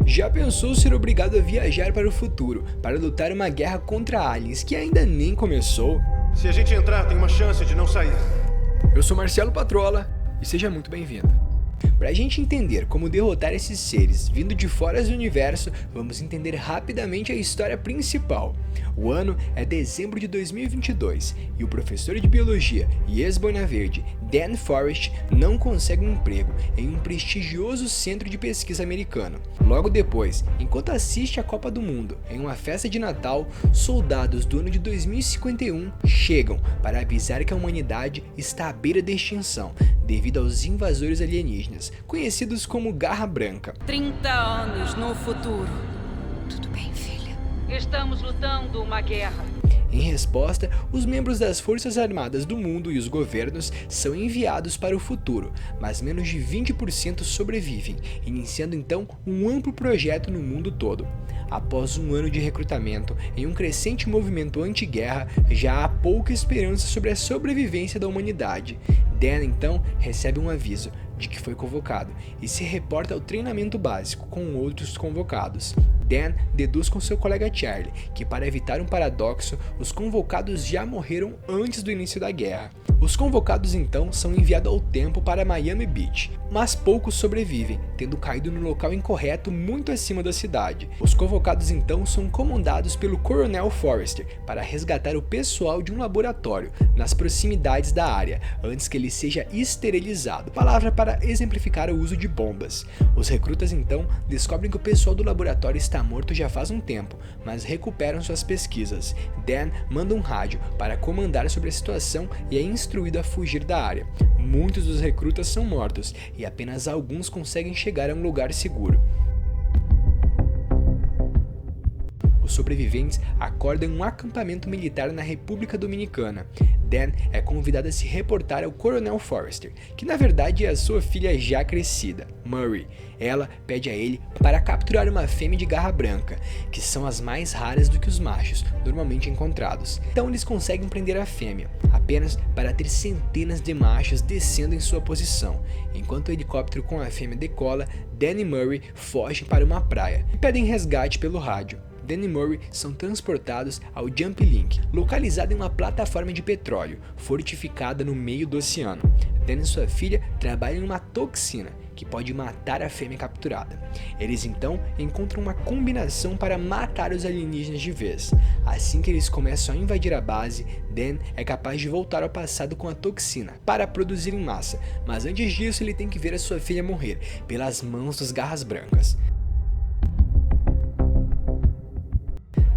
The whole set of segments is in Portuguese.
Já pensou ser obrigado a viajar para o futuro para lutar uma guerra contra aliens que ainda nem começou? Se a gente entrar, tem uma chance de não sair. Eu sou Marcelo Patrola e seja muito bem-vindo. Para a gente entender como derrotar esses seres vindo de fora do universo, vamos entender rapidamente a história principal. O ano é dezembro de 2022 e o professor de biologia e ex-boina verde Dan Forrest não consegue um emprego em um prestigioso centro de pesquisa americano. Logo depois, enquanto assiste à Copa do Mundo em uma festa de Natal, soldados do ano de 2051 chegam para avisar que a humanidade está à beira da extinção devido aos invasores alienígenas, conhecidos como Garra Branca. 30 anos no futuro. Tudo bem, filha? Estamos lutando uma guerra. Em resposta, os membros das Forças Armadas do mundo e os governos são enviados para o futuro, mas menos de 20% sobrevivem, iniciando então um amplo projeto no mundo todo. Após um ano de recrutamento em um crescente movimento anti-guerra, já há pouca esperança sobre a sobrevivência da humanidade. Dan então recebe um aviso de que foi convocado e se reporta ao treinamento básico com outros convocados. Dan deduz com seu colega Charlie que, para evitar um paradoxo, os convocados já morreram antes do início da guerra. Os convocados então são enviados ao tempo para Miami Beach, mas poucos sobrevivem, tendo caído no local incorreto muito acima da cidade. Os convocados então são comandados pelo Coronel Forrester para resgatar o pessoal de um laboratório nas proximidades da área, antes que ele seja esterilizado, palavra para exemplificar o uso de bombas. Os recrutas então descobrem que o pessoal do laboratório está morto já faz um tempo, mas recuperam suas pesquisas. Dan manda um rádio para comandar sobre a situação e é instruído a fugir da área. Muitos dos recrutas são mortos e apenas alguns conseguem chegar a um lugar seguro. Os sobreviventes acordam em um acampamento militar na República Dominicana. Dan é convidado a se reportar ao Coronel Forrester, que na verdade é a sua filha já crescida, Murray. Ela pede a ele para capturar uma fêmea de garra branca, que são as mais raras do que os machos normalmente encontrados. Então eles conseguem prender a fêmea, apenas para ter centenas de machos descendo em sua posição. Enquanto o helicóptero com a fêmea decola, Dan e Murray fogem para uma praia e pedem resgate pelo rádio. Dan e Murray são transportados ao Jump Link, localizado em uma plataforma de petróleo, fortificada no meio do oceano. Dan e sua filha trabalham em uma toxina que pode matar a fêmea capturada. Eles então encontram uma combinação para matar os alienígenas de vez. Assim que eles começam a invadir a base, Dan é capaz de voltar ao passado com a toxina para produzir em massa, mas antes disso ele tem que ver a sua filha morrer pelas mãos dos Garras Brancas.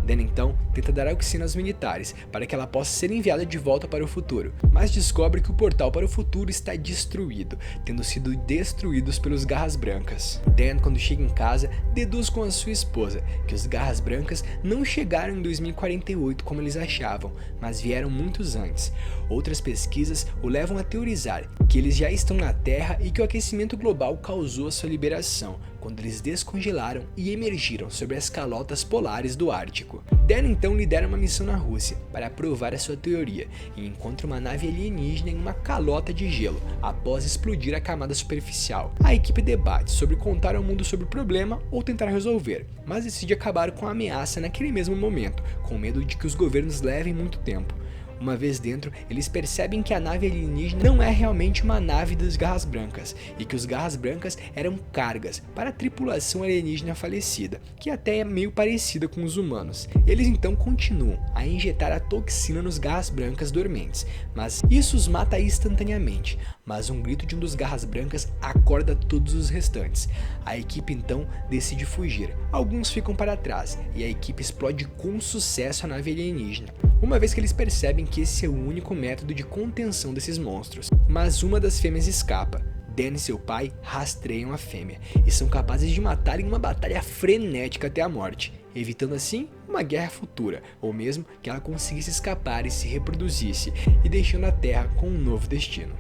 Dan então tenta dar auxílio aos militares para que ela possa ser enviada de volta para o futuro, mas descobre que o portal para o futuro está destruído, tendo sido destruídos pelos Garras Brancas. Dan, quando chega em casa, deduz com a sua esposa que os Garras Brancas não chegaram em 2048 como eles achavam, mas vieram muitos antes. Outras pesquisas o levam a teorizar que eles já estão na Terra e que o aquecimento global causou a sua liberação, quando eles descongelaram e emergiram sobre as calotas polares do Ártico. Dan então lidera uma missão na Rússia para provar a sua teoria e encontra uma nave alienígena em uma calota de gelo após explodir a camada superficial. A equipe debate sobre contar ao mundo sobre o problema ou tentar resolver, mas decide acabar com a ameaça naquele mesmo momento, com medo de que os governos levem muito tempo. Uma vez dentro, eles percebem que a nave alienígena não é realmente uma nave das Garras Brancas e que os Garras Brancas eram cargas para a tripulação alienígena falecida, que até é meio parecida com os humanos. Eles então continuam a injetar a toxina nos Garras Brancas dormentes, mas isso os mata instantaneamente. Mas um grito de um dos Garras Brancas acorda todos os restantes. A equipe então decide fugir. Alguns ficam para trás e a equipe explode com sucesso a nave alienígena, uma vez que eles percebem que esse é o único método de contenção desses monstros. Mas uma das fêmeas escapa. Dan e seu pai rastreiam a fêmea e são capazes de matar em uma batalha frenética até a morte, evitando assim uma guerra futura, ou mesmo que ela conseguisse escapar e se reproduzisse, e deixando a Terra com um novo destino.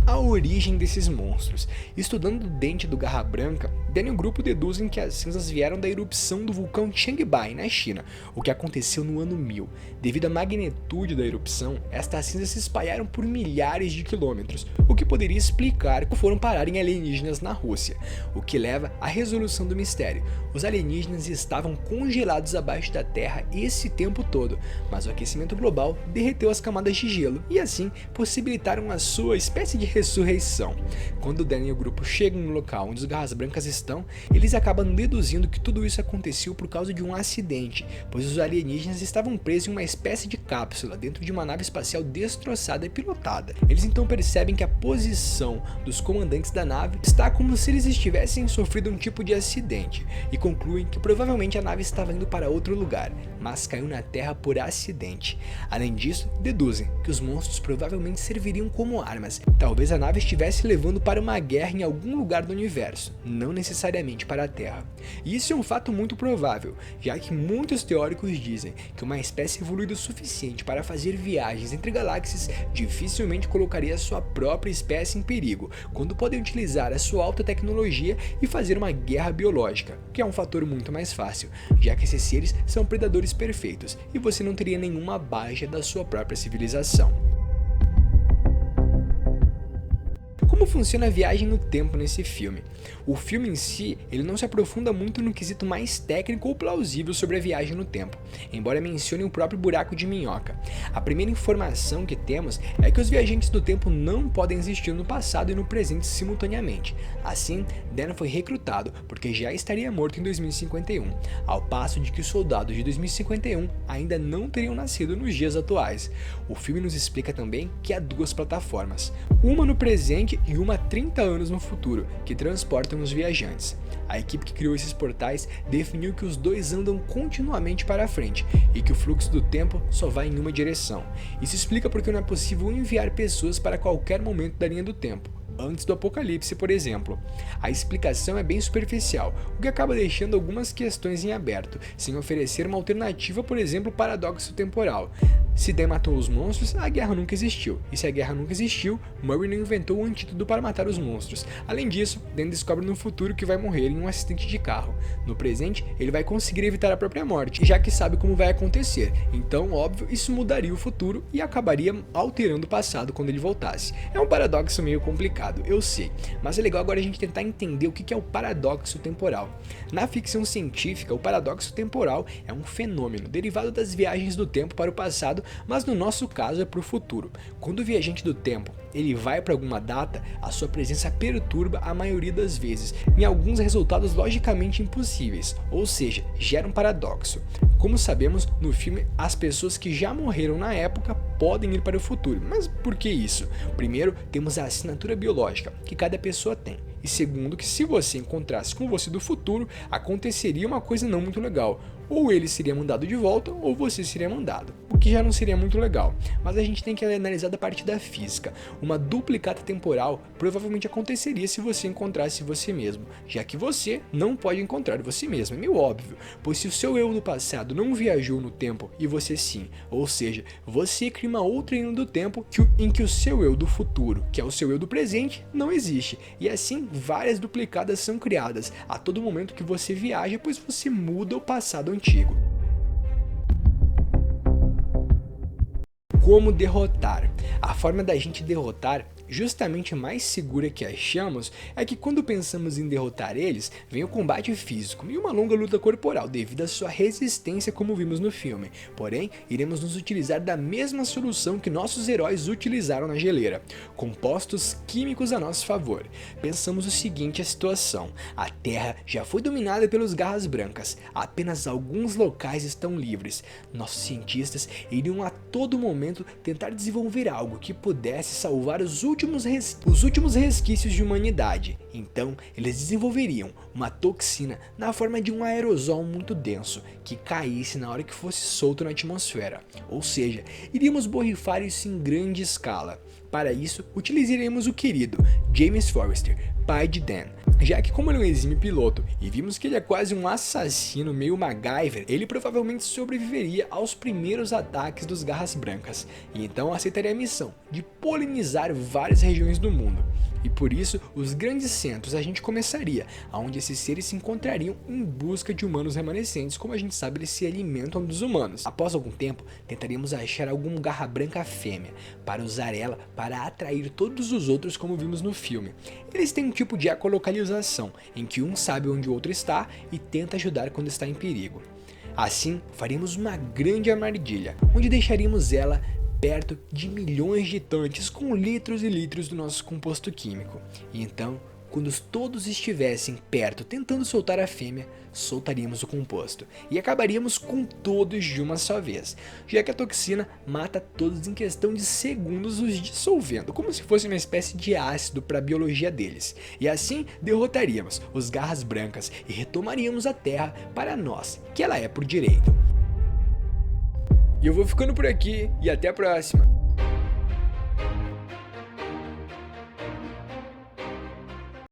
Ao origem desses monstros. Estudando o dente do Garra Branca, Dan e o grupo deduzem que as cinzas vieram da erupção do vulcão Changbai, na China, o que aconteceu no ano 1000. Devido à magnitude da erupção, estas cinzas se espalharam por milhares de quilômetros, o que poderia explicar como foram parar em alienígenas na Rússia, o que leva à resolução do mistério. Os alienígenas estavam congelados abaixo da Terra esse tempo todo, mas o aquecimento global derreteu as camadas de gelo e assim possibilitaram a sua espécie de ressurreição. Quando Dan e o grupo chegam no local onde os Garras Brancas estão, eles acabam deduzindo que tudo isso aconteceu por causa de um acidente, pois os alienígenas estavam presos em uma espécie de cápsula dentro de uma nave espacial destroçada e pilotada. Eles então percebem que a posição dos comandantes da nave está como se eles estivessem sofrido um tipo de acidente e concluem que provavelmente a nave estava indo para outro lugar, mas caiu na Terra por acidente. Além disso, deduzem que os monstros provavelmente serviriam como armas. Talvez a nave estivesse levando para uma guerra em algum lugar do universo, não necessariamente para a Terra. E isso é um fato muito provável, já que muitos teóricos dizem que uma espécie evoluída o suficiente para fazer viagens entre galáxias dificilmente colocaria sua própria espécie em perigo, quando podem utilizar a sua alta tecnologia e fazer uma guerra biológica, que é um fator muito mais fácil, já que esses seres são predadores perfeitos e você não teria nenhuma baixa da sua própria civilização. Como funciona a viagem no tempo nesse filme? O filme em si, ele não se aprofunda muito no quesito mais técnico ou plausível sobre a viagem no tempo, embora mencione o próprio buraco de minhoca. A primeira informação que temos é que os viajantes do tempo não podem existir no passado e no presente simultaneamente. Assim, Dan foi recrutado porque já estaria morto em 2051, ao passo de que os soldados de 2051 ainda não teriam nascido nos dias atuais. O filme nos explica também que há duas plataformas, uma no presente e uma 30 anos no futuro, que transportam os viajantes. A equipe que criou esses portais definiu que os dois andam continuamente para frente e que o fluxo do tempo só vai em uma direção. Isso explica porque não é possível enviar pessoas para qualquer momento da linha do tempo, antes do apocalipse, por exemplo. A explicação é bem superficial, o que acaba deixando algumas questões em aberto, sem oferecer uma alternativa, por exemplo, paradoxo temporal. Se Dan matou os monstros, a guerra nunca existiu, e se a guerra nunca existiu, Murray não inventou o antídoto para matar os monstros. Além disso, Dan descobre no futuro que vai morrer em um acidente de carro. No presente, ele vai conseguir evitar a própria morte, já que sabe como vai acontecer. Então, óbvio, isso mudaria o futuro e acabaria alterando o passado quando ele voltasse. É um paradoxo meio complicado, eu sei, mas é legal agora a gente tentar entender o que é o paradoxo temporal. Na ficção científica, o paradoxo temporal é um fenômeno derivado das viagens do tempo para o passado, mas no nosso caso é para o futuro. Quando o viajante do tempo ele vai para alguma data, a sua presença perturba a maioria das vezes, em alguns resultados logicamente impossíveis, ou seja, gera um paradoxo. Como sabemos, no filme, as pessoas que já morreram na época podem ir para o futuro, mas por que isso? Primeiro, temos a assinatura biológica, que cada pessoa tem. E segundo, que se você encontrasse com você do futuro, aconteceria uma coisa não muito legal. Ou ele seria mandado de volta, ou você seria mandado, o que já não seria muito legal. Mas a gente tem que analisar da parte da física. Uma duplicata temporal provavelmente aconteceria se você encontrasse você mesmo, já que você não pode encontrar você mesmo, é meio óbvio, pois se o seu eu do passado não viajou no tempo e você sim, ou seja, você cria uma outra linha do tempo em que o seu eu do futuro, que é o seu eu do presente, não existe, e assim várias duplicadas são criadas a todo momento que você viaja, pois você muda o passado antigo. Como derrotar? A forma da gente derrotar, justamente mais segura que achamos, é que quando pensamos em derrotar eles, vem o combate físico e uma longa luta corporal devido à sua resistência, como vimos no filme. Porém, iremos nos utilizar da mesma solução que nossos heróis utilizaram na geleira, compostos químicos a nosso favor. Pensamos o seguinte: a situação: a Terra já foi dominada pelos Garras Brancas, apenas alguns locais estão livres. Nossos cientistas iriam a todo momento tentar desenvolver algo que pudesse salvar os últimos resquícios de humanidade. Então, eles desenvolveriam uma toxina na forma de um aerosol muito denso, que caísse na hora que fosse solto na atmosfera. Ou seja, iríamos borrifar isso em grande escala. Para isso, utilizaremos o querido James Forrester, pai de Dan, já que como ele é um exímio piloto e vimos que ele é quase um assassino meio MacGyver, ele provavelmente sobreviveria aos primeiros ataques dos Garras Brancas, e então aceitaria a missão de polinizar várias regiões do mundo. E por isso, os grandes centros a gente começaria, onde esses seres se encontrariam em busca de humanos remanescentes. Como a gente sabe, eles se alimentam dos humanos. Após algum tempo, tentaríamos achar algum Garra Branca fêmea, para usar ela para atrair todos os outros como vimos no filme. Eles têm um tipo de ecolocalização, em que um sabe onde o outro está e tenta ajudar quando está em perigo. Assim, faríamos uma grande armadilha, onde deixaríamos ela perto de milhões de tanques com litros e litros do nosso composto químico. E então, quando todos estivessem perto tentando soltar a fêmea, soltaríamos o composto e acabaríamos com todos de uma só vez, já que a toxina mata todos em questão de segundos, os dissolvendo, como se fosse uma espécie de ácido para a biologia deles. E assim derrotaríamos os Garras Brancas e retomaríamos a Terra para nós, que ela é por direito. E eu vou ficando por aqui e até a próxima.